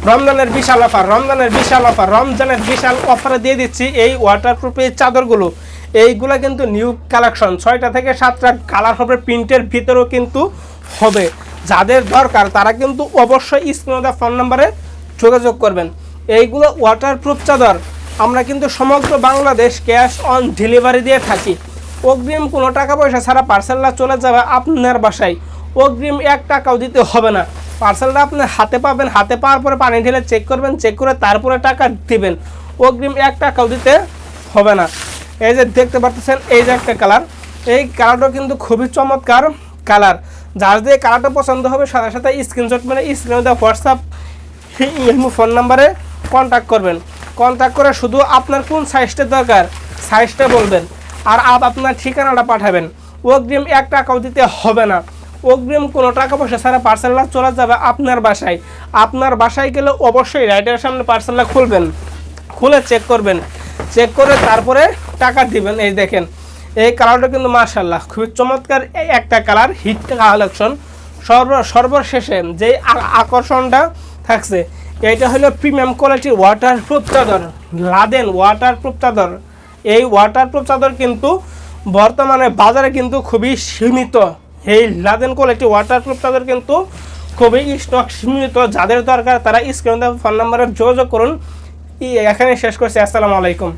রমজানের বিশাল অফারে দিয়ে দিচ্ছি এই ওয়াটারপ্রুফ এই চাদরগুলো। এইগুলো কিন্তু নিউ কালেকশন, 6টা থেকে 7টা কালার হবে, প্রিন্টের ভিতরেও কিন্তু হবে। যাদের দরকার তারা কিন্তু অবশ্যই স্ক্রিনে দেওয়া ফোন নাম্বারে যোগাযোগ করবেন। এইগুলো ওয়াটারপ্রুফ চাদর আমরা কিন্তু সমগ্র বাংলাদেশ ক্যাশ অন ডেলিভারি দিয়ে থাকি। অগ্রিম কোনো টাকা পয়সা ছাড়া পার্সেলটা চলে যাবে আপনার বাসায়। অগ্রিম 1 টাকাও দিতে হবে না। পার্সেলটা আপনি হাতে পাবেন, হাতে পাওয়ার পরে পানি ঢেলে চেক করবেন, চেক করে তারপরে টাকা দিবেন। অগ্রিম 1 টাকাও দিতে হবে না। এই যে দেখতে পাচ্ছেন, এই যে একটা কালার, এই কালারটা কিন্তু খুবই চমৎকার কালার। যার যে কালারটা পছন্দ হবে সাথে সাথে স্ক্রিনশট মেরে স্ক্রিনে দেওয়া হোয়াটসঅ্যাপ ফোন নাম্বারে কন্ট্যাক্ট করবেন। কন্ট্যাক্ট করে শুধু আপনার কোন সাইজটা দরকার সাইজটা বলবেন, আর আপনার ঠিকানাটা পাঠাবেন। অগ্রিম 1 টাকাও দিতে হবে না। অগ্রিম কোনো টাকা পয়সা ছাড়া পার্সেলটা চলে যাবে আপনার বাসায়। আপনার বাসায় গেলে অবশ্যই রাইডারের সামনে পার্সেলটা খুলবেন, খুলে চেক করবেন, চেক করে তারপরে টাকা দিবেন। এই দেখেন এই কালারটা কিন্তু মাশাআল্লাহ খুবই চমৎকার একটা কালার, হিট কালেকশন। সর্বশেষে যে আকর্ষণটা থাকছে, এইটা হলো প্রিমিয়াম কোয়ালিটির ওয়াটারপ্রুফ চাদর, লাদেন ওয়াটারপ্রুফ চাদর। এই ওয়াটারপ্রুফ চাদর কিন্তু বর্তমানে বাজারে কিন্তু খুবই সীমিত। এই লাদেন কোয়ালিটি ওয়াটারপ্রুফ চাদর কিন্তু খুবই স্টক সীমিত। যাদের দরকার তারা স্ক্রিনে দেওয়া ফোন নাম্বারে যোগাযোগ করুন। এখানে শেষ করছি। আসসালামু আলাইকুম।